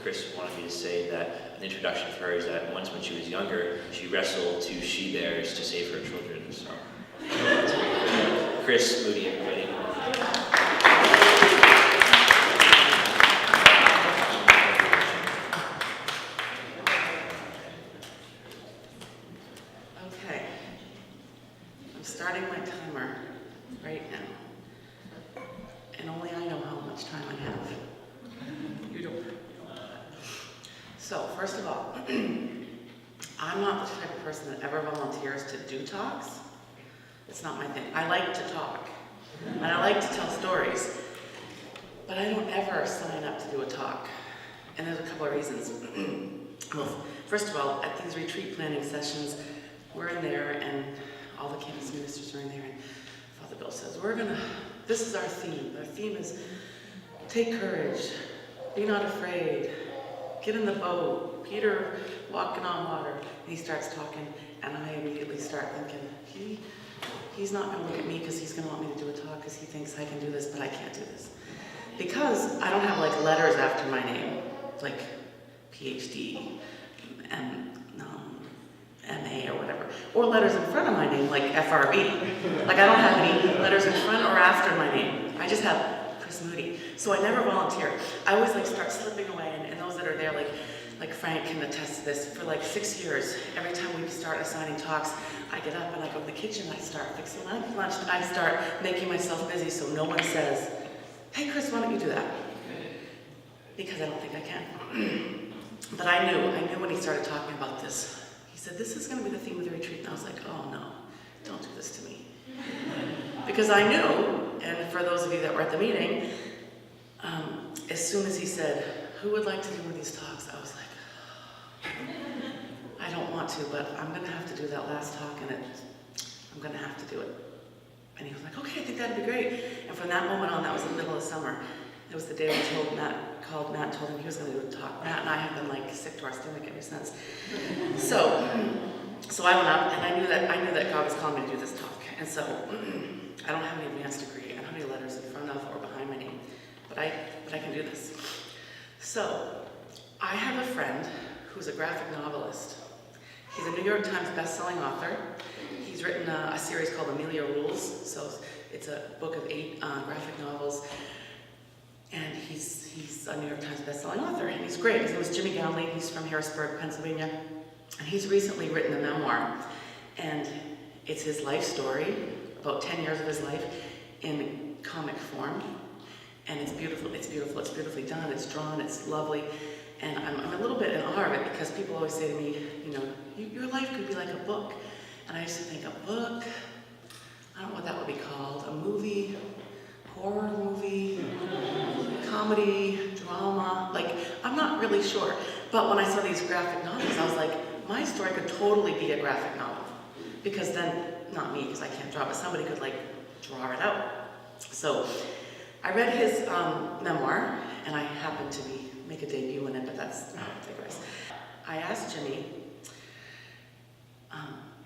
Kris wanted me to say that an introduction for her is that once when she was younger, she wrestled two she-bears to save her children. So, Kris, Moody, everybody. Okay, I'm starting my timer right now, and only I know how much time I have. You don't. So, first of all, I'm not the type of person that ever volunteers to do talks. It's not my thing. I like to talk, and I like to tell stories, but I don't ever sign up to do a talk. And there's a couple of reasons. Well, first of all, at these retreat planning sessions, we're in there, and all the campus ministers are in there, and Father Bill says, this is our theme. Our theme is take courage, be not afraid, get in the boat, Peter walking on water. And he starts talking, and I immediately start thinking, he's not going to look at me because he's going to want me to do a talk because he thinks I can do this, but I can't do this. Because I don't have like letters after my name, like PhD, and MA or whatever, or letters in front of my name, like FRB. Like I don't have any letters in front or after my name. I just have Kris Moody. So I never volunteer. I always like start slipping away, and those that are there, like Frank can attest to this, for like 6 years, every time we start assigning talks, I get up and I go to the kitchen, I start fixing lunch, I start making myself busy so no one says, hey Kris, why don't you do that? Because I don't think I can. But I knew when he started talking about this. He said, this is going to be the theme of the retreat. And I was like, oh no, don't do this to me. Because I knew, and for those of you that were at the meeting, as soon as he said, who would like to do one of these talks? I was like, I don't want to, but I'm going to have to do that last talk, and I'm going to have to do it. And he was like, okay, I think that'd be great. And from that moment on, that was in the middle of summer. It was the day we called Matt and told him he was going to do a talk. Matt and I have been like sick to our stomach ever since. So I went up, and I knew that God was calling me to do this talk. And so I don't have any advanced degree. I don't have any letters in front of or behind my name, but I can do this. So I have a friend who's a graphic novelist. He's a New York Times best-selling author. He's written a series called Amelia Rules. So it's a book of 8 graphic novels. And he's a New York Times best-selling author, and he's great. His name is Jimmy Gownley. He's from Harrisburg, Pennsylvania. And he's recently written a memoir. And it's his life story, about 10 years of his life, in comic form. And it's beautiful, it's beautifully done, it's drawn, it's lovely. And I'm a little bit in awe of it because people always say to me, your life could be like a book. And I used to think, a book? I don't know what that would be called. A movie? Horror movie? Comedy? Drama? Like, I'm not really sure. But when I saw these graphic novels, I was like, my story could totally be a graphic novel. Because then, not me, because I can't draw, but somebody could like draw it out. So I read his memoir, and I happened to make a debut in it, but that's not digress. I asked Jimmy,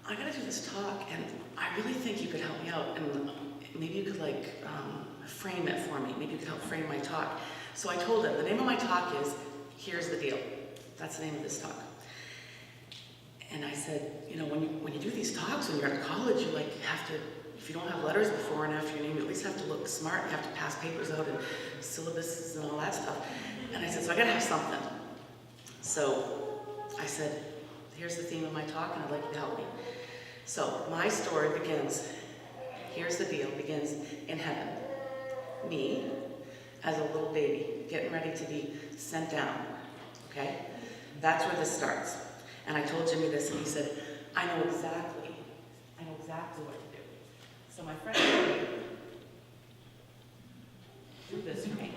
I gotta do this talk, and I really think you could help me out, and maybe you could like frame it for me. Maybe you could help frame my talk. So I told him, the name of my talk is, Here's the Deal. That's the name of this talk. And I said, when you do these talks, when you're in college, you like have to, if you don't have letters before and after your name, you at least have to look smart. You have to pass papers out and syllabuses and all that stuff. And I said, so I gotta have something. So I said, here's the theme of my talk, and I'd like you to help me. So my story begins, here's the deal, begins in heaven. Me, as a little baby, getting ready to be sent down, okay? That's where this starts. And I told Jimmy this, and he said, I know exactly what to do. So my friend told me, do this for me.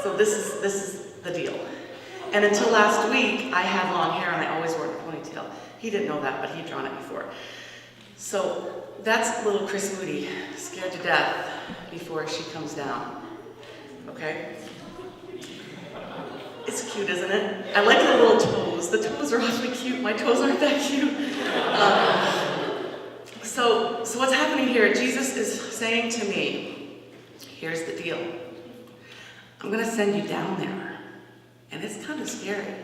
So this is the deal. And until last week, I had long hair, and I always wore a ponytail. He didn't know that, but he'd drawn it before. So that's little Kris Moody, scared to death before she comes down. Okay? It's cute, isn't it? I like the little toes. The toes are awfully cute. My toes aren't that cute. So what's happening here? Jesus is saying to me, here's the deal. I'm gonna send you down there, and it's kind of scary.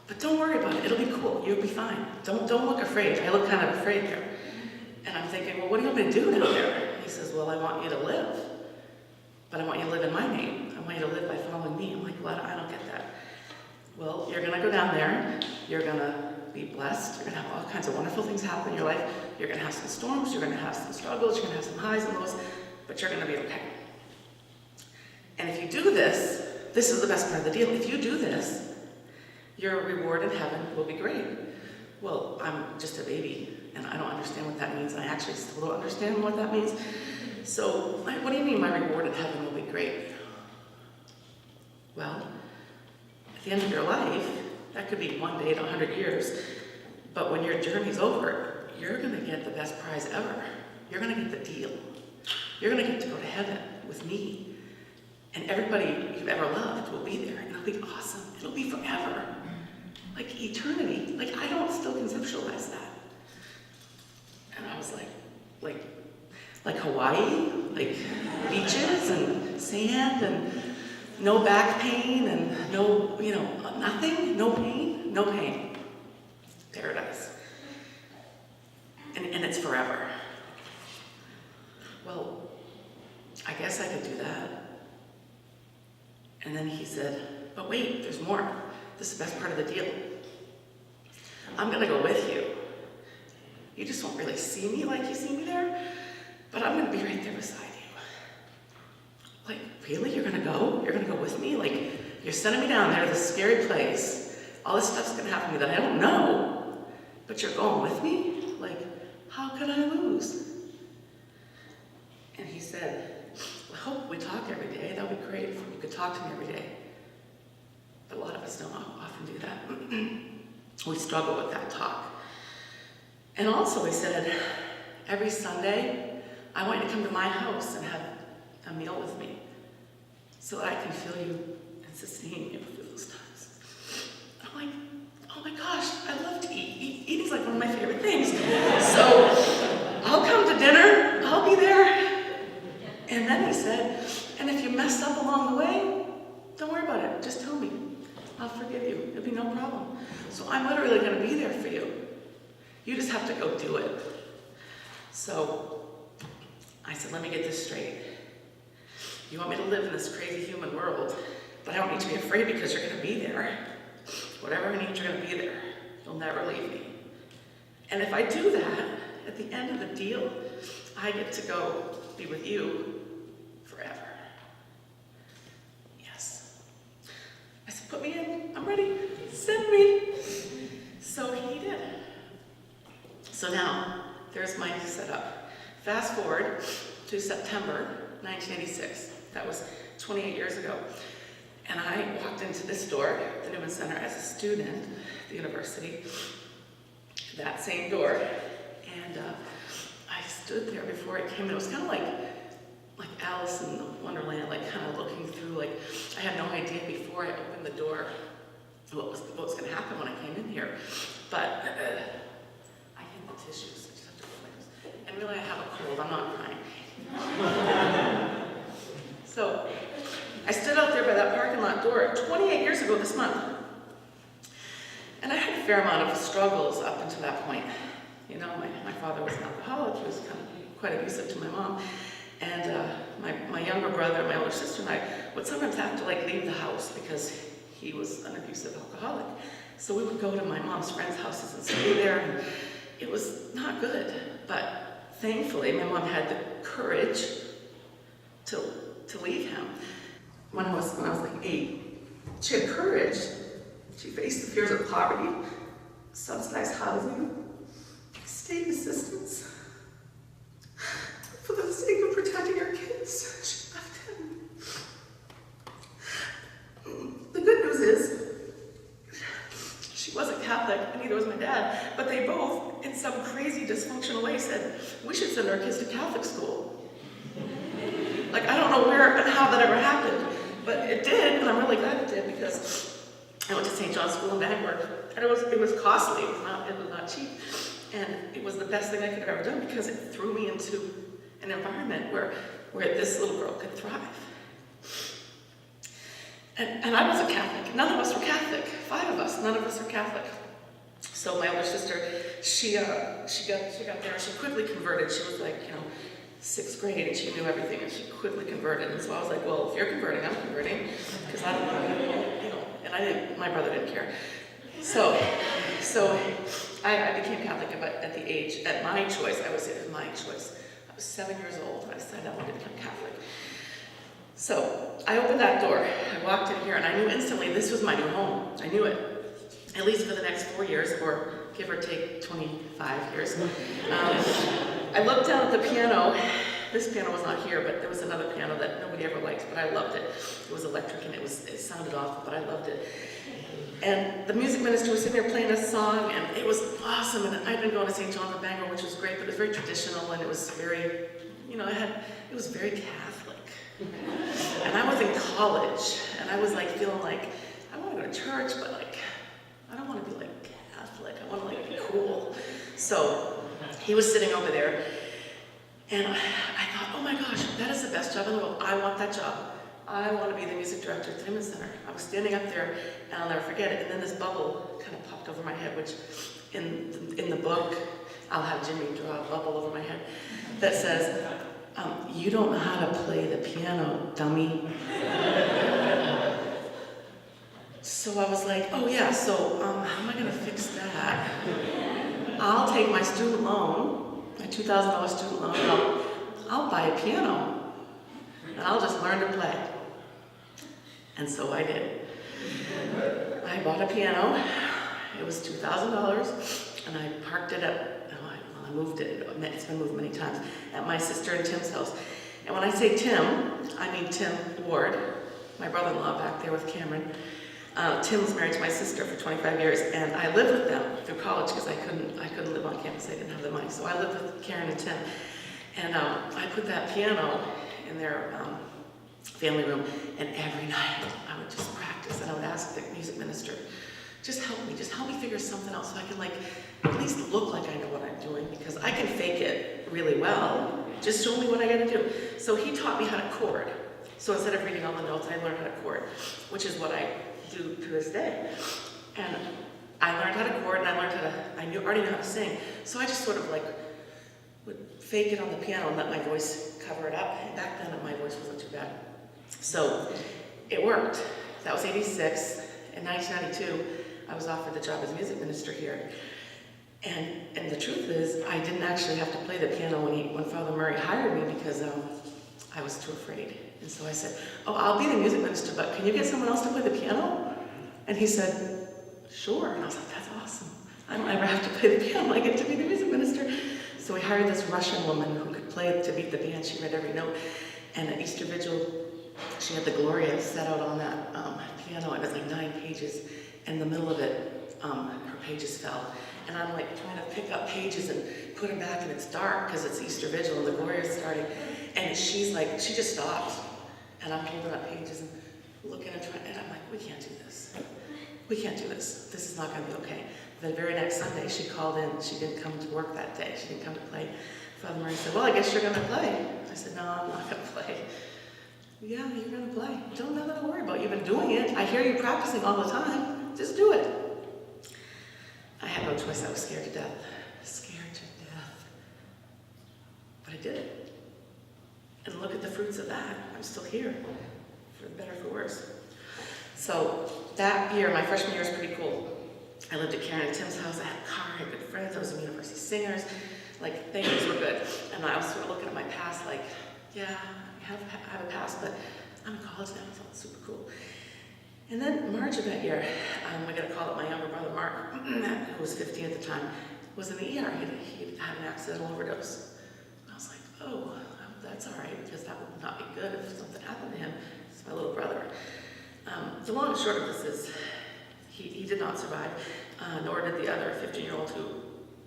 But don't worry about it, it'll be cool, you'll be fine. Don't look afraid. I look kind of afraid here. And I'm thinking, well, what do you want me to do down there? He says, well, I want you to live. But I want you to live in my name. I want you to live by following me. I'm like, well, I don't get that. Well, you're gonna go down there, you're gonna be blessed, you're gonna have all kinds of wonderful things happen in your life. You're gonna have some storms, you're gonna have some struggles, you're gonna have some highs and lows, but you're gonna be okay. And if you do this, this is the best part of the deal. If you do this, your reward in heaven will be great. Well, I'm just a baby, and I don't understand what that means. I actually still don't understand what that means. So, what do you mean my reward in heaven will be great? Well, at the end of your life, that could be 1 day to 100 years, but when your journey's over, you're gonna get the best prize ever. You're gonna get the deal. You're gonna get to go to heaven with me, and everybody you've ever loved will be there, and it'll be awesome. It'll be forever. Like eternity. Like, I don't still conceptualize that. And I was like Hawaii, like beaches and sand and no back pain and no, nothing, no pain. Paradise. And it's forever. Well, I guess I could do that. And then he said, but wait, there's more. This is the best part of the deal. I'm gonna go with you. You just won't really see me like you see me there, but I'm gonna be right there beside you. Like, really? You're gonna go? You're gonna go with me? Like, you're sending me down there to this scary place. All this stuff's gonna happen to me that I don't know, but you're going with me? Like, how could I lose? And he said, I hope we talk every day. That would be great if you could talk to me every day. But a lot of us don't often do that. We struggle with that talk. And also he said, every Sunday, I want you to come to my house and have a meal with me so that I can feel you and sustain you through those times. I'm like, oh my gosh, I love to eat. Eating's like one of my favorite things. So I'll come to dinner, I'll be there. And then he said, and if you mess up along the way, don't worry about it, just tell me. I'll forgive you, it'll be no problem. So I'm literally gonna be there for you. You just have to go do it. So I said, let me get this straight. You want me to live in this crazy human world, but I don't need to be afraid because you're gonna be there. Whatever I need, you're gonna be there. You'll never leave me. And if I do that, at the end of the deal, I get to go be with you forever. Yes. I said, put me in, I'm ready, send me. So he did. So now, there's my setup. Fast forward to September 1986. That was 28 years ago. And I walked into this door, the Newman Center, as a student at the university, that same door. And I stood there before I came in. It was kind of like Alice in Wonderland, like kind of looking through, like I had no idea before I opened the door what was going to happen when I came in here. But I hid the tissues. I just have to clear those. And really, I have a cold. I'm not crying. So I stood out there by that parking lot door 28 years ago this month. And I had a fair amount of struggles up until that point. You know, my father was an alcoholic. He was kind of quite abusive to my mom. And my younger brother, my older sister, and I would sometimes have to leave the house because he was an abusive alcoholic. So we would go to my mom's friends' houses and stay there, and it was not good. But thankfully, my mom had the courage to leave him. When I was 8, she had courage. She faced the fears of poverty, subsidized housing, state assistance. For the sake of protecting her kids, she left him. The good news is, she wasn't Catholic, and neither was my dad, but they both, in some crazy dysfunctional way, said, we should send our kids to Catholic school. I don't know where and how that ever happened, but it did, and I'm really glad it did, because I went to St. John's School in Bangor, and it was costly, it was not cheap, and it was the best thing I could have ever done, because it threw me into an environment where this little girl could thrive. And I wasn't Catholic. None of us were Catholic. 5 of us, none of us were Catholic. So my older sister, she got there and she quickly converted. She was like, 6th grade and she knew everything and she quickly converted. And so I was like, well, if you're converting, I'm converting. Because I don't know, and my brother didn't care. So I became Catholic at my choice. It was my choice. I was 7 years old. I decided I wanted to become Catholic. So I opened that door. I walked in here and I knew instantly this was my new home. I knew it. At least for the next 4 years, or give or take 25 years. I looked down at the piano. This piano was not here, but there was another piano that nobody ever liked, but I loved it. It was electric and it sounded awful, but I loved it. And the music minister was sitting there playing a song, and it was awesome. And I'd been going to St. John's of Bangor, which was great, but it was very traditional, and it was very, it was very Catholic. And I was in college, and I was like feeling like I want to go to church, but like I don't want to be like Catholic. I want to like be cool. So he was sitting over there, and I thought, oh my gosh, that is the best job in the world. I want that job. I want to be the music director at the Timmins Center. I was standing up there, and I'll never forget it. And then this bubble kind of popped over my head, which in the book, I'll have Jimmy draw a bubble over my head that says, you don't know how to play the piano, dummy. So I was like, oh yeah, so how am I going to fix that? I'll take my student loan, my $2,000 student loan, and I'll buy a piano, and I'll just learn to play. And so I did. I bought a piano. It was $2,000, and I parked it I moved it, it's been moved many times, at my sister and Tim's house. And when I say Tim, I mean Tim Ward, my brother-in-law back there with Cameron. Tim was married to my sister for 25 years, and I lived with them through college because I couldn't live on campus. I didn't have the money, so I lived with Karen and Tim. And I put that piano in their family room, and every night I would just practice, and I would ask the music minister, just help me figure something out so I can like at least look like I know what I'm doing, because I can fake it really well. Just show me what I gotta do. So he taught me how to chord. So instead of reading all the notes, I learned how to chord, which is what I do to this day. And I learned how to chord, and I already knew how to sing. So I just sort of like would fake it on the piano and let my voice cover it up. And back then, my voice wasn't too bad. So it worked. That was '86. In 1992, I was offered the job as music minister here. And the truth is, I didn't actually have to play the piano when Father Murray hired me, because I was too afraid. And so I said, oh, I'll be the music minister, but can you get someone else to play the piano? And he said, sure. And I was like, that's awesome. I don't ever have to play the piano. I get to be the music minister. So we hired this Russian woman who could play to beat the band. She read every note. And at Easter Vigil, she had the Gloria set out on that piano. It was like 9 pages. In the middle of it, her pages fell. And I'm like trying to pick up pages and put them back, and it's dark because it's Easter Vigil and the Gloria's starting. And she's like, she just stopped. And I'm holding up pages and looking and trying, and I'm like, we can't do this. We can't do this. This is not going to be okay. The very next Sunday, she called in. She didn't come to work that day. She didn't come to play. Father Murray said, well, I guess you're going to play. I said, no, I'm not going to play. Yeah, you're going to play. Don't nothing to worry about. You've been doing it. I hear you practicing all the time. Just do it. I had no choice. I was scared to death. Scared to death. But I did it. And look at the fruits of that. I'm still here, for better or for worse. So that year, my freshman year was pretty cool. I lived at Karen and Tim's house. I had a car, I had good friends. I was in university singers. Like, things were good. And I was sort of looking at my past like, yeah, I have a past, but I'm in college now, so it's super cool. And then March of that year, I got a call that my younger brother, Mark, who was 15 at the time, was in the ER. He'd had an accidental overdose. I was like, oh, that's all right, because that would not be good if something happened to him. It's my little brother. The long and short of this is, he did not survive, nor did the other 15-year-old who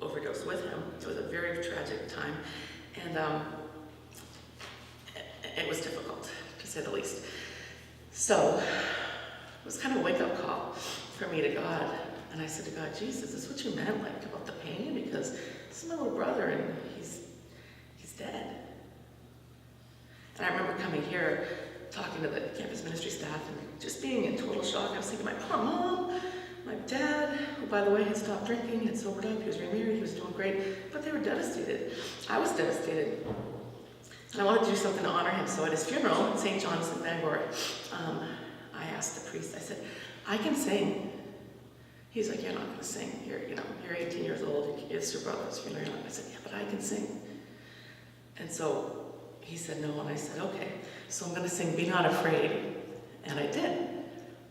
overdosed with him. It was a very tragic time, and it was difficult, to say the least. So it was kind of a wake-up call for me to God, and I said to God, Jesus, is this what you meant, like, about the pain? Because this is my little brother, and he's dead. And I remember coming here, talking to the campus ministry staff, and just being in total shock. I was thinking, my poor mom, my dad, who, by the way, had stopped drinking, had sobered up, he was remarried, he was doing great, but they were devastated. I was devastated. And I wanted to do something to honor him, so at his funeral in St. John's in Bangor, I asked the priest, I said, I can sing. He's like, you're not going to sing. You're 18 years old, it's your brother's funeral. I said, yeah, but I can sing. And so he said no, and I said, okay, so I'm going to sing Be Not Afraid. And I did.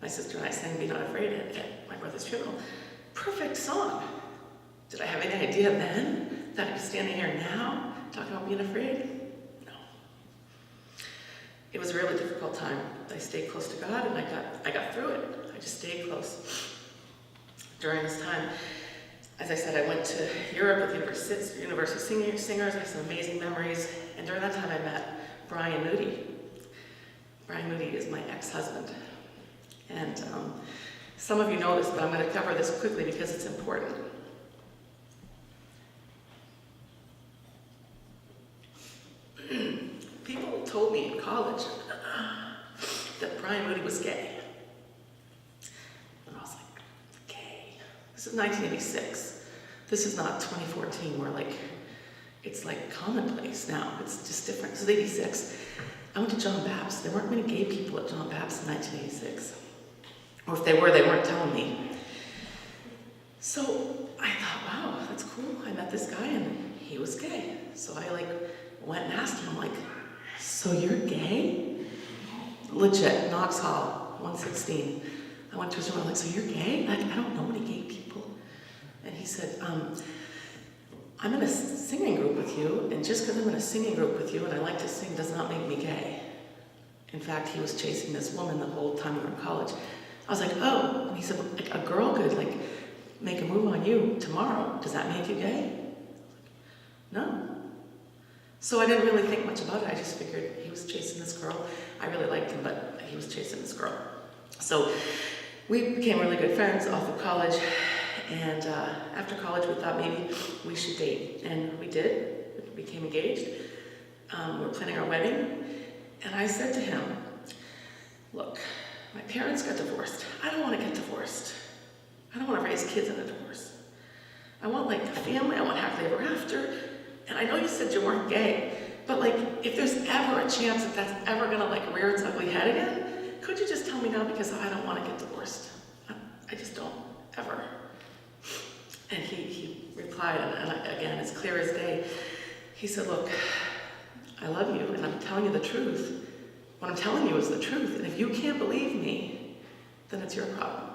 My sister and I sang Be Not Afraid at my brother's funeral. Perfect song. Did I have any idea then that I'd be standing here now talking about being afraid? No. It was a really difficult time. I stayed close to God, and I got through it. I just stayed close. During this time, as I said, I went to Europe with university singers. I had some amazing memories. And during that time, I met Brian Moody. Brian Moody is my ex-husband. And some of you know this, but I'm going to cover this quickly because it's important. People told me in college that Brian Moody was gay. And I was like, gay? This is 1986. This is not 2014 where it's like commonplace now. It's just different. This is 86. I went to John Baptist. There weren't many gay people at John Baptist in 1986. Or if they were, they weren't telling me. So I thought, wow, that's cool. I met this guy and he was gay. So I went and asked him, I'm like, so you're gay? Legit, Knox Hall, 116. I went to his room, I'm like, so you're gay? I don't know any gay people. And he said, I'm in a singing group with you, and just because I'm in a singing group with you and I like to sing does not make me gay. In fact, he was chasing this woman the whole time we were in college. I was like, oh. And he said, a girl could make a move on you tomorrow. Does that make you gay? No. So I didn't really think much about it. I just figured he was chasing this girl. I really liked him, but he was chasing this girl. So we became really good friends off of college. And after college, we thought maybe we should date. And we did. We became engaged. We were planning our wedding. And I said to him, look, my parents got divorced. I don't want to get divorced. I don't want to raise kids in a divorce. I want a family. I want happily ever after. And I know you said you weren't gay, but if there's ever a chance that that's ever gonna rear its ugly head again, could you just tell me now, because I don't want to get divorced. I just don't, ever. And he replied, and again, it's clear as day. He said, look, I love you, and I'm telling you the truth. What I'm telling you is the truth, and if you can't believe me, then it's your problem.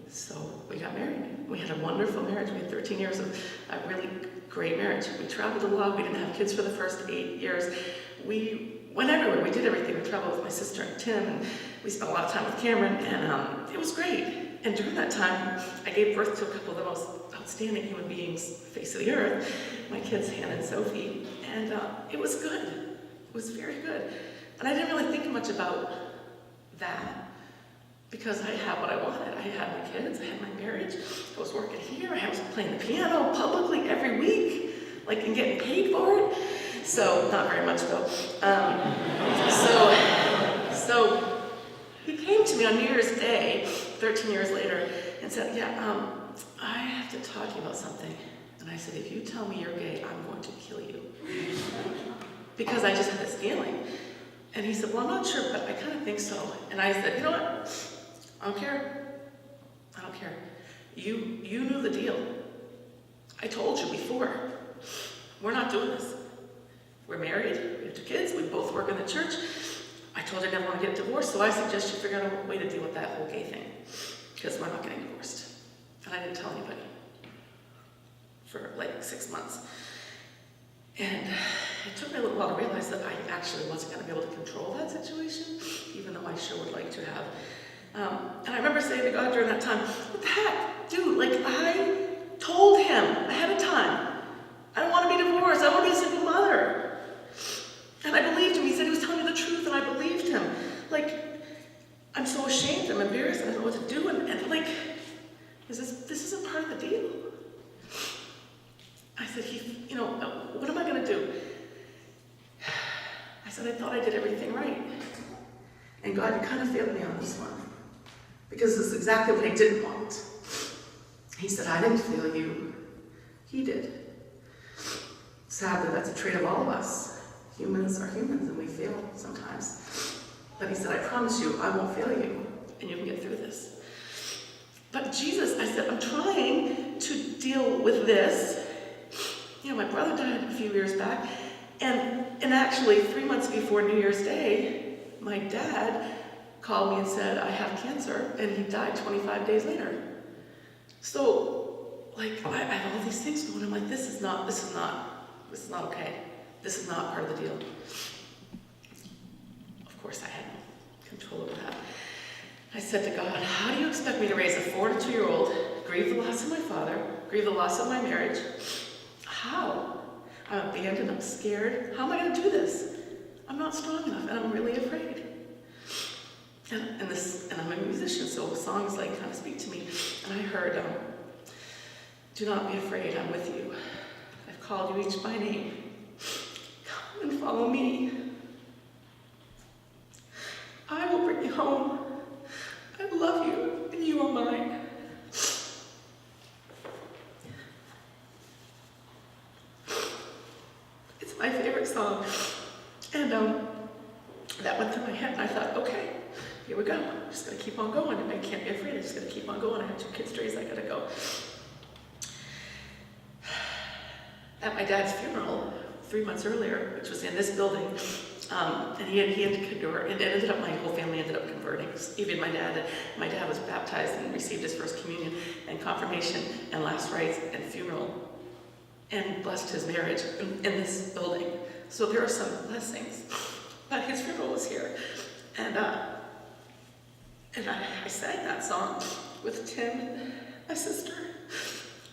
So we got married. We had a wonderful marriage. We had 13 years of a really great marriage. We traveled a lot. We didn't have kids for the first 8 years. We went everywhere. We did everything. We traveled with my sister and Tim, and we spent a lot of time with Cameron, and it was great. And during that time, I gave birth to a couple of the most outstanding human beings face of the earth, my kids, Hannah and Sophie, and it was good. It was very good. And I didn't really think much about that, because I had what I wanted. I had my kids, I had my marriage, I was working here, I was playing the piano publicly every week, and getting paid for it. So, not very much though. So he came to me on New Year's Day, 13 years later, and said, I have to talk to you about something. And I said, if you tell me you're gay, I'm going to kill you. Because I just had this feeling. And he said, well, I'm not sure, but I kind of think so. And I said, you know what? I don't care. I don't care. You knew the deal. I told you before. We're not doing this. We're married. We have 2 kids. We both work in the church. I told you I never want to get divorced, so I suggest you figure out a way to deal with that whole gay thing. Because we're not getting divorced. And I didn't tell anybody for 6 months. And it took me a little while to realize that I actually wasn't going to be able to control that situation, even though I sure would like to have. And I remember saying to God during that time, what the heck? Dude, I told him ahead of time, I don't want to be divorced. I want to be a single mother. And I believed him. He said he was telling me the truth, and I believed him. I'm so ashamed. I'm embarrassed. I don't know what to do. And this isn't part of the deal. I said, what am I going to do? said, I thought I did everything right. And God, you kind of failed me on this one. Because this is exactly what I didn't want. He said, I didn't fail you. He did. Sadly, that's a trait of all of us. Humans are humans and we fail sometimes. But he said, I promise you, I won't fail you. And you can get through this. But Jesus, I said, I'm trying to deal with this. You know, my brother died a few years back. And actually, 3 months before New Year's Day, my dad called me and said, I have cancer, and he died 25 days later. So, like, I have all these things going. I'm like, this is not okay. This is not part of the deal. Of course, I had no control over that. I said to God, how do you expect me to raise a 4 and 2-year-old, grieve the loss of my father, grieve the loss of my marriage? How? I'm abandoned, I'm scared. How am I going to do this? I'm not strong enough, and I'm really afraid. And I'm a musician, so songs like kind of speak to me. And I heard, do not be afraid, I'm with you. I've called you each by name. Come and follow me. I will bring you home. I love you, and you are mine. It's my favorite song. And that went through my head, and I thought, okay, here we go. I'm just going to keep on going. I can't be afraid. I'm just going to keep on going. I have 2 kids to raise. I got to go. At my dad's funeral, 3 months earlier, which was in this building, and it ended up, my whole family ended up converting. Even my dad was baptized and received his first communion and confirmation and last rites and funeral and blessed his marriage in this building. So there are some blessings. But his funeral was here. And I sang that song with Tim, my sister,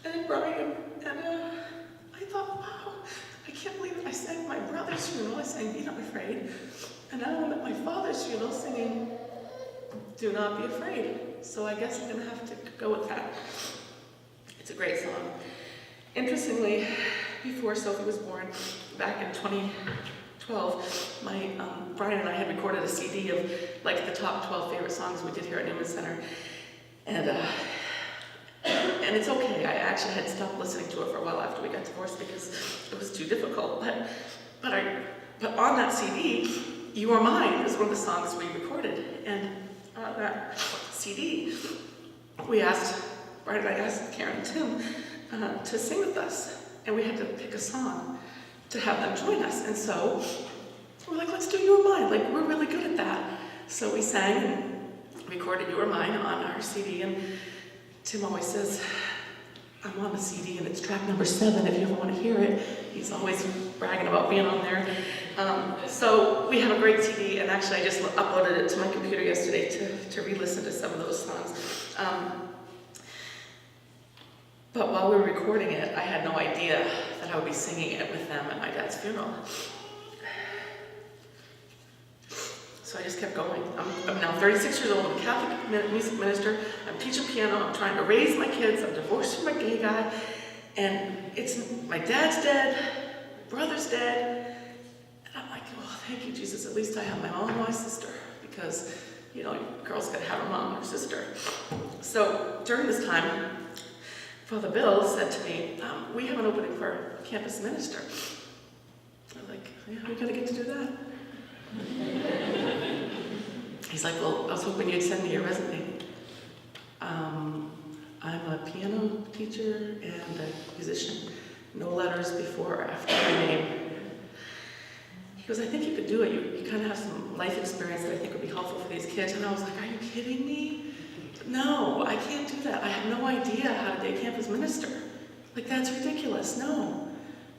and Brian. And I thought, wow, I can't believe it. I sang my brother's funeral. I sang Be Not Afraid. And now I'm at my father's funeral singing Do Not Be Afraid. So I guess I'm going to have to go with that. It's a great song. Interestingly, before Sophie was born, back in 2012, Brian and I had recorded a CD of like the top 12 favorite songs we did here at Newman Center, and it's okay. I actually had stopped listening to it for a while after we got divorced because it was too difficult. But on that CD, "You Are Mine" is one of the songs we recorded, and on that CD, Brian and I asked Karen and Tim to sing with us, and we had to pick a song to have them join us. And so we're like, let's do You Are Mine. Like, we're really good at that. So we sang and recorded You Are Mine on our CD. And Tim always says, I'm on the CD and it's track number 7 if you ever want to hear it. He's always bragging about being on there. So we have a great CD, and actually I just uploaded it to my computer yesterday to re-listen to some of those songs. But while we were recording it, I had no idea that I would be singing it with them at my dad's funeral. So I just kept going. I'm now 36 years old. I'm a Catholic music minister. I'm teaching piano. I'm trying to raise my kids. I'm divorced from a gay guy. And my dad's dead. My brother's dead. And I'm like, well, thank you, Jesus. At least I have my mom and my sister. Because, girls got to have a mom and her sister. So during this time, Father Bill said to me, we have an opening for a campus minister. I was like, yeah, we're going to get to do that. He's like, well, I was hoping you'd send me your resume. I'm a piano teacher and a musician. No letters before or after my name. He goes, I think you could do it. You kind of have some life experience that I think would be helpful for these kids. And I was like, are you kidding me? No, I can't do that. I have no idea how to be a campus minister. Like, that's ridiculous. No.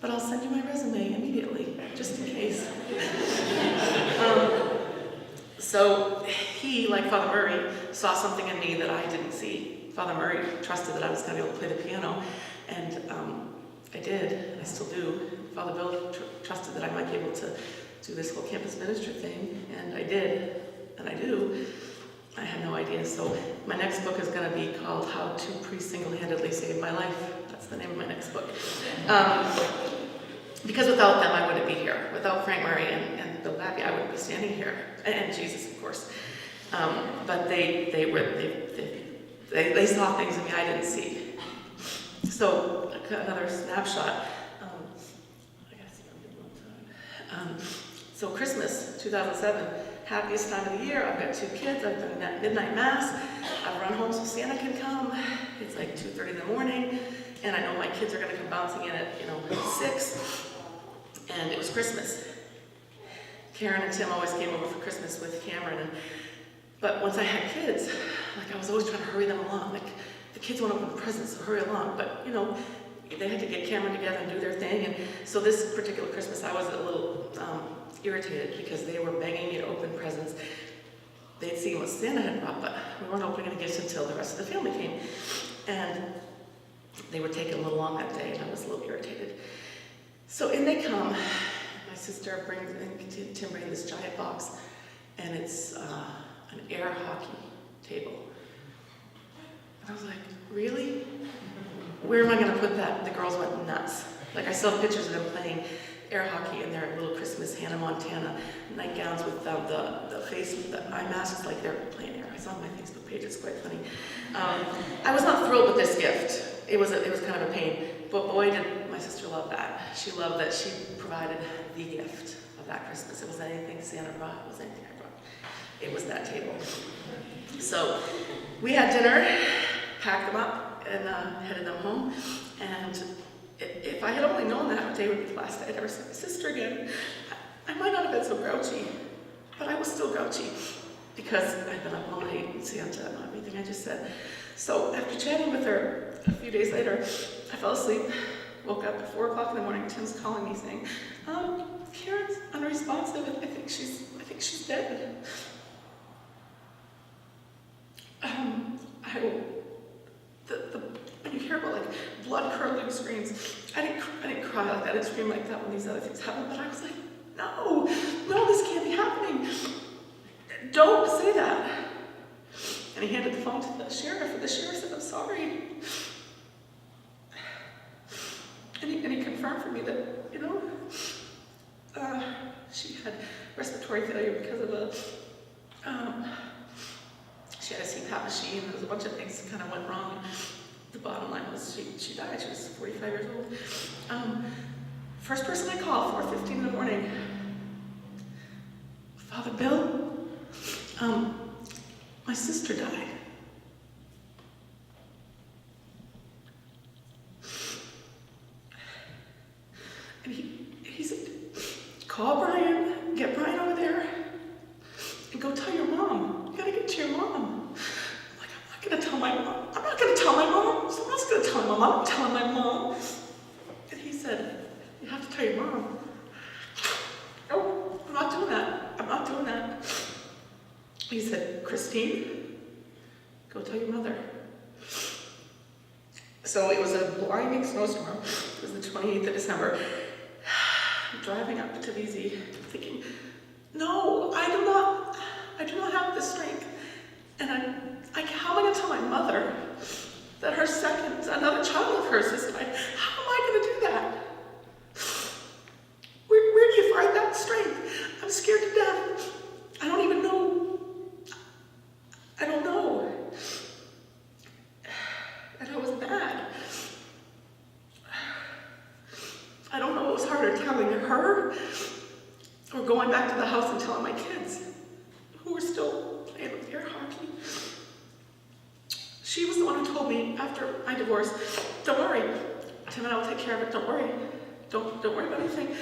But I'll send you my resume immediately, just in case. So he, like Father Murray, saw something in me that I didn't see. Father Murray trusted that I was going to be able to play the piano, and I did, and I still do. Father Bill trusted that I might be able to do this whole campus ministry thing, and I did, and I do. I had no idea. So my next book is going to be called How Two Priests Single-Handedly Saved My Life. That's the name of my next book. Because without them, I wouldn't be here. Without Frank Murray and Bill Abby, I wouldn't be standing here, and Jesus, of course. But they saw things in me I didn't see. So another snapshot. So Christmas 2007, happiest time of the year. I've got 2 kids. I've done that midnight mass. I've run home so Santa can come. It's like 2:30 in the morning, and I know my kids are going to come bouncing in at 6. And it was Christmas. Karen and Tim always came over for Christmas with Cameron, but once I had kids, like I was always trying to hurry them along. Like the kids want to open presents, so hurry along. But they had to get Cameron together and do their thing. And so this particular Christmas, I was a little irritated because they were begging me to open presents. They'd seen what Santa had brought, but we weren't opening any gifts until the rest of the family came. And they were taking a little long that day, and I was a little irritated. So in they come. My sister brings, and Tim brings this giant box, and it's an air hockey table. And I was like, really? Where am I going to put that? The girls went nuts. Like I saw pictures of them playing air hockey in their little Christmas Hannah Montana nightgowns with the face, the eye masks, like they're playing air. I saw on my Facebook page. It's quite funny. I was not thrilled with this gift. It was kind of a pain. But boy, did my sister love that. She loved that she provided the gift of that Christmas. It wasn't anything Santa brought. It wasn't anything I brought. It was that table. So we had dinner, packed them up, and headed them home. And if I had only known that day would be the last day I'd ever see my sister again, I might not have been so grouchy. But I was still grouchy because I'd been up all night and Santa and everything I just said. So after chatting with her a few days later, I fell asleep, woke up at 4 o'clock in the morning. Tim's calling me saying, Karen's unresponsive. I think she's dead. When you hear about like blood-curdling screams, I didn't cry like that. I didn't scream like that when these other things happened. But I was like, no, this can't be happening. Don't say that. And he handed the phone to the sheriff, and the sheriff said, I'm sorry. And he confirmed for me that, she had respiratory failure because of she had a CPAP machine, and there was a bunch of things that kind of went wrong. The bottom line was she died. She was 45 years old. First person I called, 4:15 in the morning. Father Bill, my sister died. And he said, call Brian, get Brian over there, and go tell your mom. You gotta get to your mom. I'm like, I'm not gonna tell my mom. I'm not gonna tell my mom. Someone else is gonna tell my mom. I'm not telling my mom. And he said, you have to tell your mom. No, I'm not doing that. I'm not doing that. He said, Christine, go tell your mother. So it was a blinding snowstorm. It was the 28th of December. Driving up to VZ, thinking, no, I do not have the strength. And how am I going to tell my mother that another child of hers has died? How am I going to do that? Where do you find that strength? I'm scared to death. I don't even know. I don't know. And I was mad. I don't know what was harder, telling her or going back to the house and telling my kids who were still playing with air hockey. She was the one who told me after my divorce, don't worry, Tim and I will take care of it, don't worry. Don't worry about anything.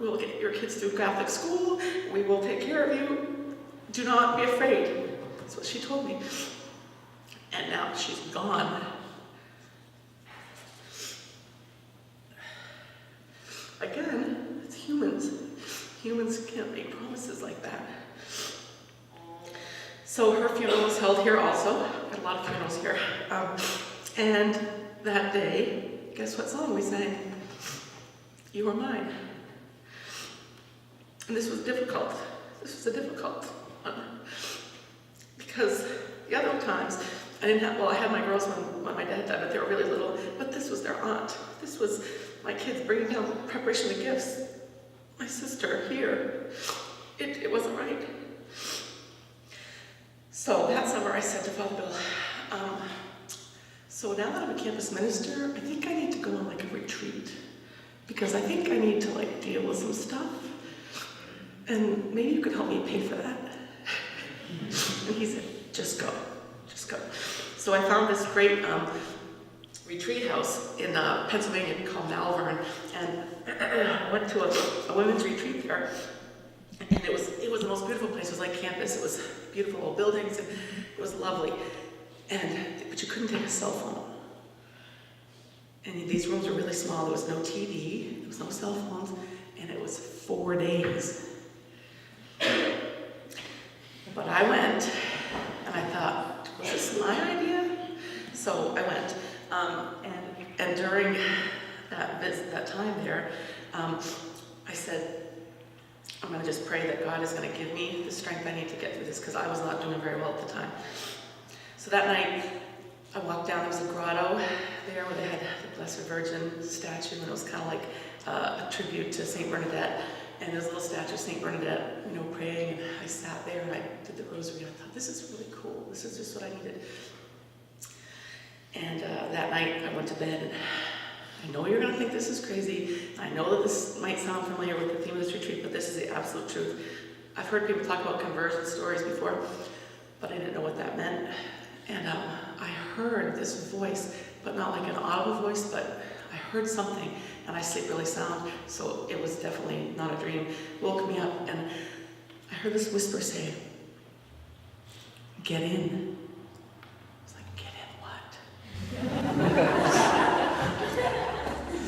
We'll get your kids through Catholic school. We will take care of you. Do not be afraid. That's what she told me. And now she's gone. Again, it's humans. Humans can't make promises like that. So her funeral was held here also. Got a lot of funerals here. And that day, guess what song we sang? You Are Mine. And this was difficult. This was a difficult one. Because the other times, I had my girls when my dad died, but they were really little. But this was their aunt. This was my kids bringing down preparation of gifts. My sister here. It wasn't right. So that summer I said to Father Bill, so now that I'm a campus minister, I think I need to go on like a retreat. Because I think I need to like deal with some stuff. And maybe you could help me pay for that. And he said, just go. So I found this great retreat house in Pennsylvania called Malvern, and I went to a women's retreat there, and it was the most beautiful place. It was like campus. It was beautiful old buildings, and it was lovely. But you couldn't take a cell phone. And these rooms were really small. There was no TV, there was no cell phones, and it was 4 days. But I went, and I thought, was this my idea? So I went, and during that time there, I said, I'm going to just pray that God is going to give me the strength I need to get through this, because I was not doing very well at the time. So that night, I walked down, there was a grotto there where they had the Blessed Virgin statue, and it was kind of like a tribute to St. Bernadette. And there's a little statue of St. Bernadette, praying, and I sat there and I did the rosary, and I thought, this is really cool. This is just what I needed. And that night I went to bed, and I know you're going to think this is crazy. I know that this might sound familiar with the theme of this retreat, but this is the absolute truth. I've heard people talk about conversion stories before, but I didn't know what that meant. And I heard this voice, but not like an audible voice, but I heard something, and I sleep really sound, so it was definitely not a dream. Woke me up, and I heard this whisper say, get in. I was like, get in what?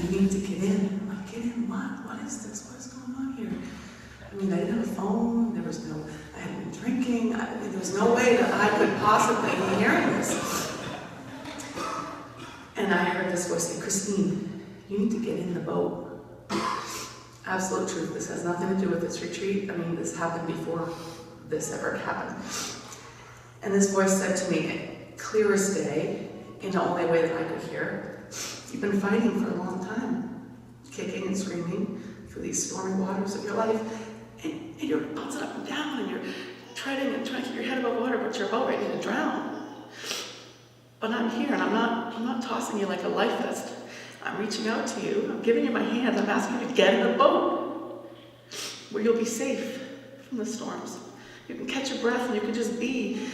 You need to get in. I'm like, get in what? What is this? What is going on here? I didn't have a phone, I hadn't been drinking, there was no way that I could possibly be hearing this. And I heard this voice say, Christine, you need to get in the boat. Absolute truth, this has nothing to do with this retreat. This happened before this ever happened. And this voice said to me, clear as day, in the only way that I could hear, you've been fighting for a long time, kicking and screaming through these stormy waters of your life, and you're bouncing up and down, and you're treading and trying to keep your head above water, but you're about ready to drown. But I'm here, and I'm not tossing you like a life vest. I'm reaching out to you. I'm giving you my hand. I'm asking you to get in the boat where you'll be safe from the storms. You can catch your breath, and you can just be.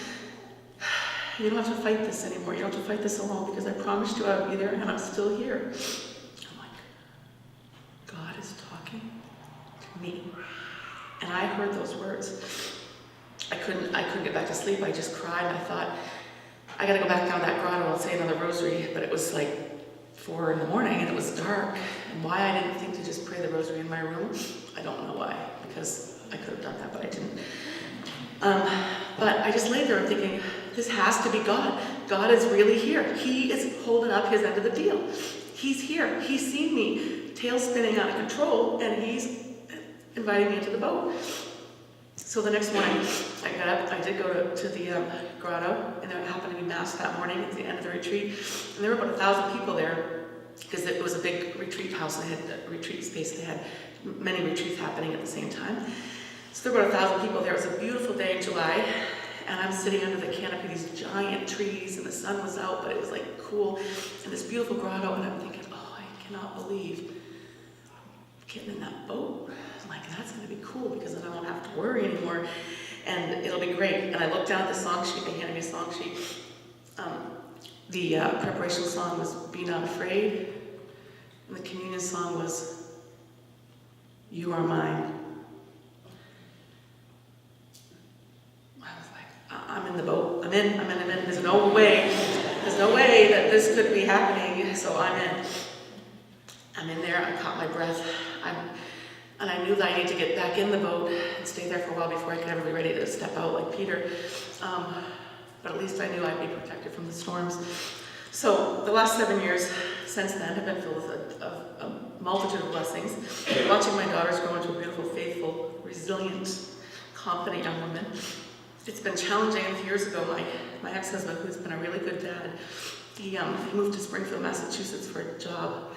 You don't have to fight this anymore. You don't have to fight this alone, because I promised you I would be there, and I'm still here. I'm like, God is talking to me. And I heard those words. I couldn't get back to sleep. I just cried, and I thought, I gotta go back down that grotto and say another rosary. But it was like 4 a.m, and it was dark. And why I didn't think to just pray the rosary in my room, I don't know why, because I could have done that, but I didn't. But I just lay there and thinking, this has to be God. God is really here. He is holding up his end of the deal. He's here. He's seen me, tail spinning out of control, and he's inviting me into the boat. So the next morning, I got up. I did go to the grotto, and there happened to be mass that morning at the end of the retreat. And there were about 1,000 people there, because it was a big retreat house. They had a retreat space. They had many retreats happening at the same time. So there were about 1,000 people there. It was a beautiful day in July, and I'm sitting under the canopy of these giant trees, and the sun was out, but it was like cool, and this beautiful grotto, and I'm thinking, oh, I cannot believe getting in that boat. I'm like, that's going to be cool, because then I won't have to worry anymore, and it'll be great. And I looked down at the song sheet. They handed me a song sheet. The preparation song was Be Not Afraid, and the communion song was You Are Mine. I'm in the boat. I'm in. There's no way that this could be happening. So I'm in there. I caught my breath. And I knew that I needed to get back in the boat and stay there for a while before I could ever be ready to step out like Peter. But at least I knew I'd be protected from the storms. So the last 7 years since then have been filled with a multitude of blessings. Watching my daughters grow into a beautiful, faithful, resilient, confident young woman. It's been challenging. A few years ago, my ex-husband, who's been a really good dad, he moved to Springfield, Massachusetts for a job.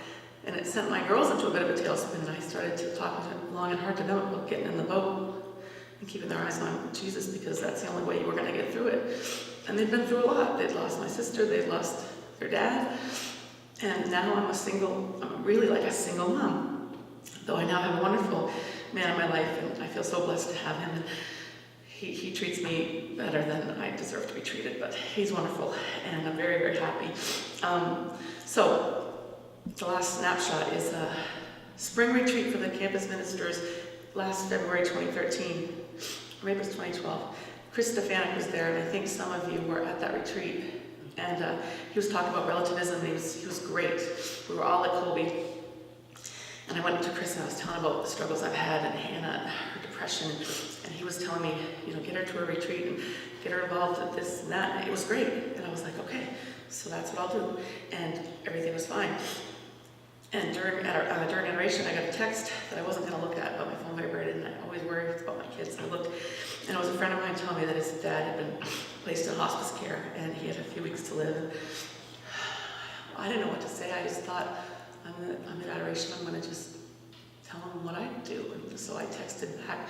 And it sent my girls into a bit of a tailspin, and I started to talk long and hard to them about getting in the boat. and keeping their eyes on Jesus, because that's the only way you were going to get through it. And they've been through a lot. They'd lost my sister, they'd lost their dad, and now I'm really like a single mom. Though I now have a wonderful man in my life, and I feel so blessed to have him. And he treats me better than I deserve to be treated, but he's wonderful, and I'm very, very happy. So the last snapshot is a spring retreat for the campus ministers last February 2013, or maybe it was 2012. Kris was there, and I think some of you were at that retreat. And he was talking about relativism, and he was great. We were all at Colby. And I went to Kris and I was telling about the struggles I've had, and Hannah and her depression. And he was telling me, get her to a retreat and get her involved with this and that. And it was great. And I was like, okay, so that's what I'll do. And everything was fine. And during adoration, I got a text that I wasn't going to look at, but my phone vibrated, and I always worry about my kids. And I looked, and it was a friend of mine telling me that his dad had been placed in hospice care, and he had a few weeks to live. I didn't know what to say. I just thought, I'm in adoration. I'm going to just tell him what I do. And so I texted back,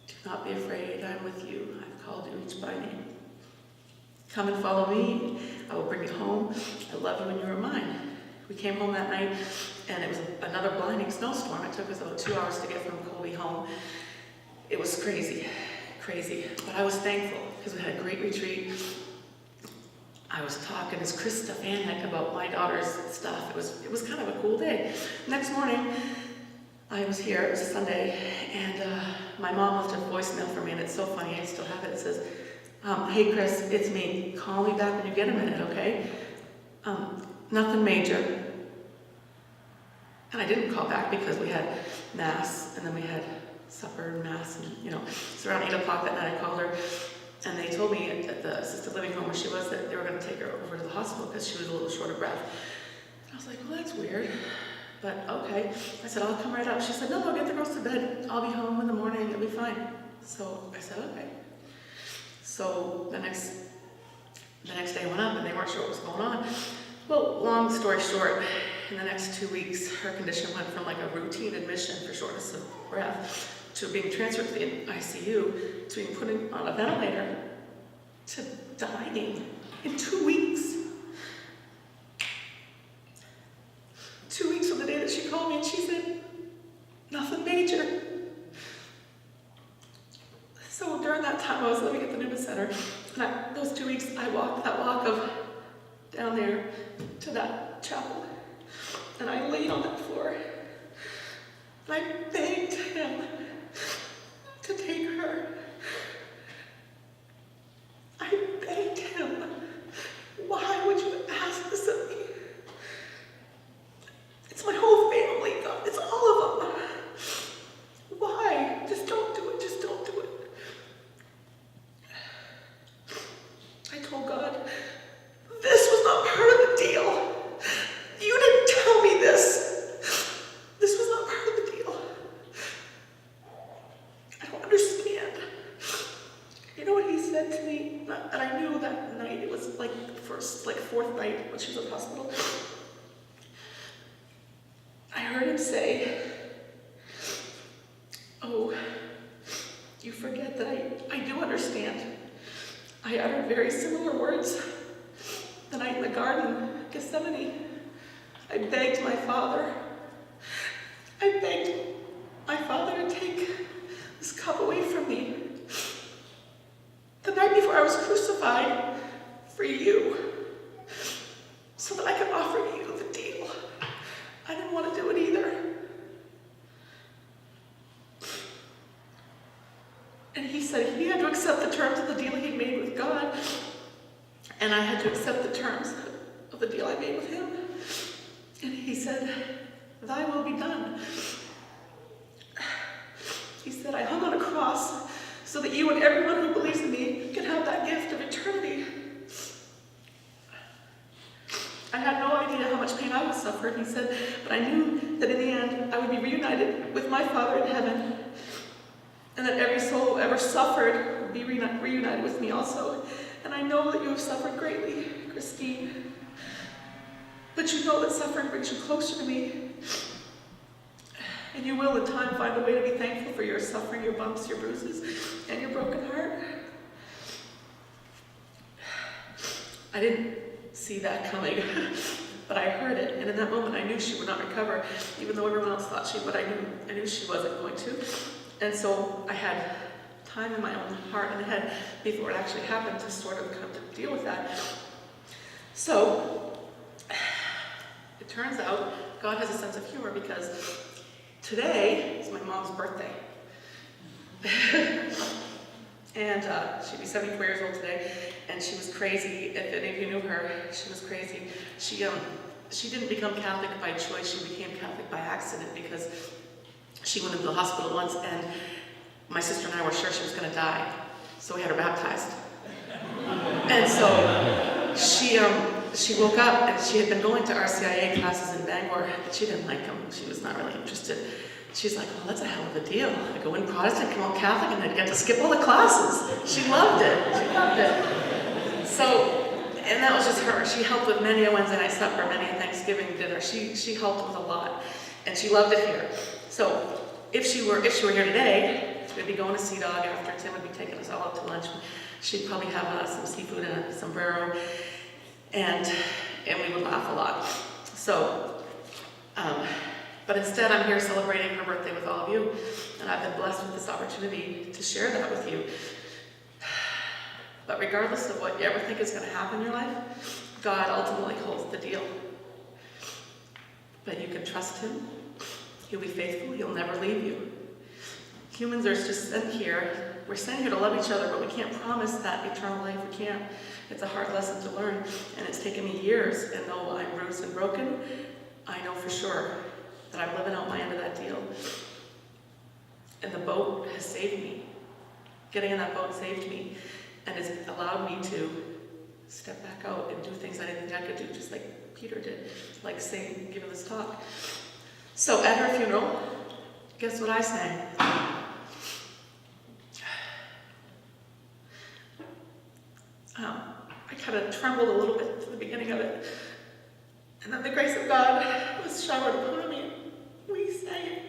"Do not be afraid. I'm with you. I've called you each by name. Come and follow me. I will bring you home. I love you and you are mine." We came home that night, and it was another blinding snowstorm. It took us about 2 hours to get from Colby home. It was crazy. But I was thankful because we had a great retreat. I was talking to Kris about my daughter's stuff. It was kind of a cool day. Next morning, I was here. It was a Sunday, and my mom left a voicemail for me, and it's so funny. I still have it. It says, "Hey Kris, it's me. Call me back when you get a minute, okay? Nothing major." And I didn't call back because we had Mass, and then we had supper and Mass, and it's around 8 o'clock that night I called her, and they told me at the assisted living home where she was that they were going to take her over to the hospital because she was a little short of breath. And I was like, well, that's weird, but okay. I said, I'll come right up. She said, no, get the girls to bed. I'll be home in the morning. It'll be fine. So I said, okay. So the next day I went up, and they weren't sure what was going on. Well, long story short, in the next 2 weeks, her condition went from like a routine admission for shortness of breath to being transferred to the ICU, to being put on a ventilator, to dying in 2 weeks. 2 weeks from the day that she called me, and she said, nothing major. So during that time, I was living at the Newman Center, and those 2 weeks, I walked that walk of down there to that chapel, and I laid on that floor, and I begged him to take her. I begged him, why would you ask this of me? It's my whole family, God, it's all of them. Why? Just don't do it, just don't do it. I told God, this was not part of the deal. You didn't tell me this. This was not part of the deal. I don't understand. You know what he said to me? And I knew that night, it was like the fourth night when she was in the hospital. I heard him say, oh, you forget that I do understand. I uttered very similar words the night in the garden, Gethsemane. I begged my Father to take this cup away from me. The night before I was crucified for you, so that I could offer you the deal. I didn't want to do it either. And he said he had to accept the terms of the deal he made with God, and I had to accept the terms of the deal I made with him. And he said, thy will be done. He said, I hung on a cross so that you and everyone who believes in me can have that gift of eternity. I had no idea how much pain I would suffer, he said, but I knew that in the end I would be reunited with my Father in heaven, and that every soul who ever suffered would be reunited with me also. And I know that you have suffered greatly, Christine, but you know that suffering brings you closer to me. And you will in time find a way to be thankful for your suffering, your bumps, your bruises, and your broken heart. I didn't see that coming, but I heard it. And in that moment, I knew she would not recover, even though everyone else thought she would. I knew she wasn't going to. And so I had time in my own heart and head before it actually happened to sort of come to deal with that. So it turns out God has a sense of humor because today is my mom's birthday. And she'd be 74 years old today, and she was crazy. If any of you knew her, she was crazy. She didn't become Catholic by choice. She became Catholic by accident because she went into the hospital once, and my sister and I were sure she was going to die, so we had her baptized. And so she woke up, and she had been going to RCIA classes in Bangor, but she didn't like them. She was not really interested. She's like, well, that's a hell of a deal. I go in Protestant, come out Catholic, and I'd get to skip all the classes. She loved it. She loved it. So, and that was just her. She helped with many a Wednesday night supper, many a Thanksgiving dinner. She helped with a lot, and she loved it here. So, if she were here today, we'd be going to Sea Dog after. Tim would be taking us all out to lunch. She'd probably have some seafood and a sombrero, and we would laugh a lot. So, but instead, I'm here celebrating her birthday with all of you, and I've been blessed with this opportunity to share that with you. But regardless of what you ever think is going to happen in your life, God ultimately holds the deal. But you can trust Him. He'll be faithful. He'll never leave you. Humans are just sent here. We're sent here to love each other, but we can't promise that eternal life. We can't. It's a hard lesson to learn, and it's taken me years. And though I'm bruised and broken, I know for sure that I'm living out my end of that deal. And the boat has saved me. Getting in that boat saved me, and it's allowed me to step back out and do things I didn't think I could do, just like Peter did, like giving this talk. So at her funeral, guess what I sang? I kind of trembled a little bit at the beginning of it. And then the grace of God was showered upon me. We sang it.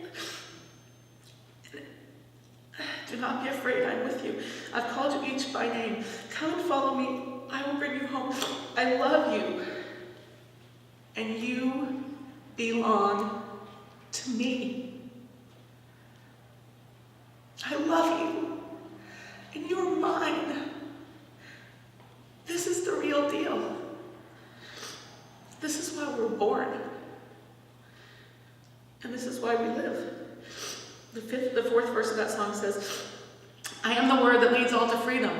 Do not be afraid, I'm with you. I've called you each by name. Come and follow me. I will bring you home. I love you. And you belong to me. I love you. And you're mine. This is the real deal. This is why we're born. And this is why we live. The fourth verse of that song says, I am the word that leads all to freedom.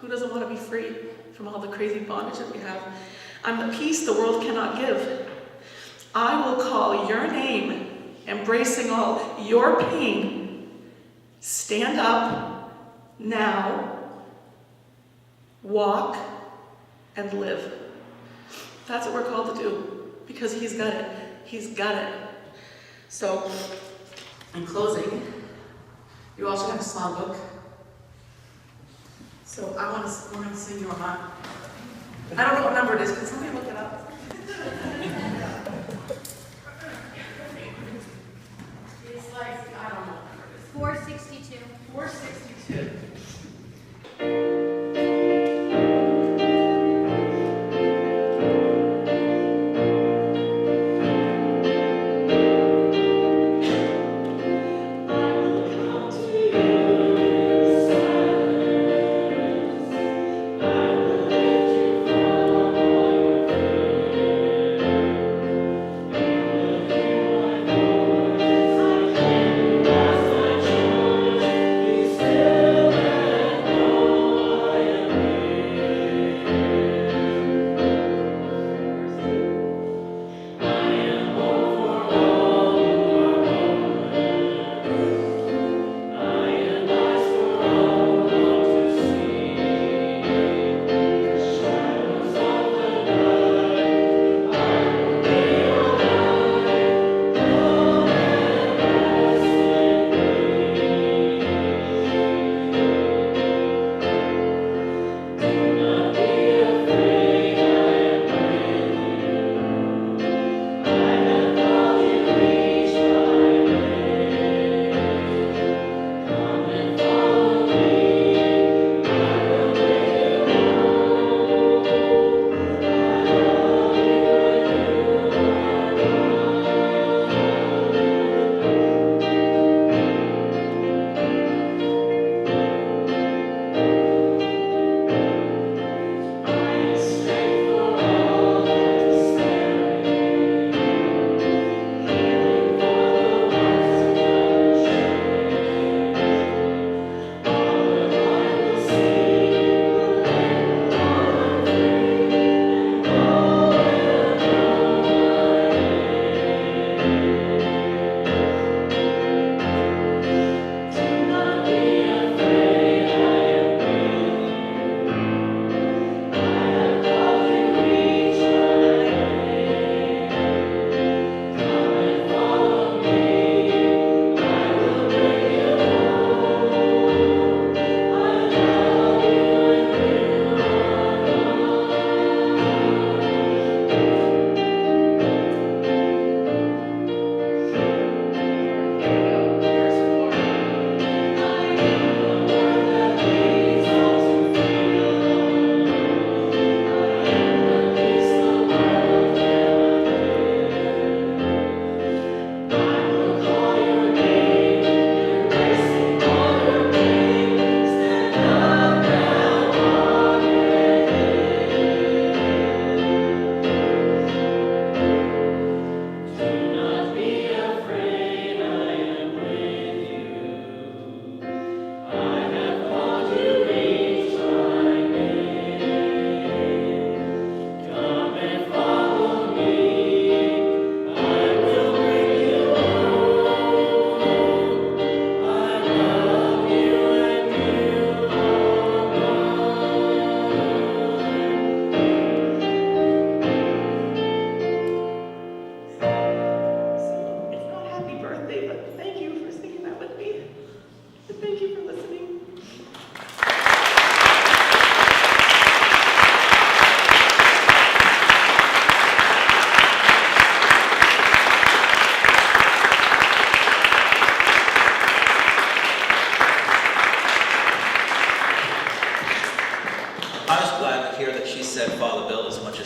Who doesn't want to be free from all the crazy bondage that we have? I'm the peace the world cannot give. I will call your name, embracing all your pain. Stand up now, walk, and live. That's what we're called to do, because He's got it. He's got it. So, in closing, you all should have a songbook. So we're going to sing you a hymn. I don't know what number it is. Can somebody look it up? It's like, I don't know. 462. 462.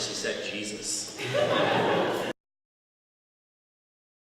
she said Jesus.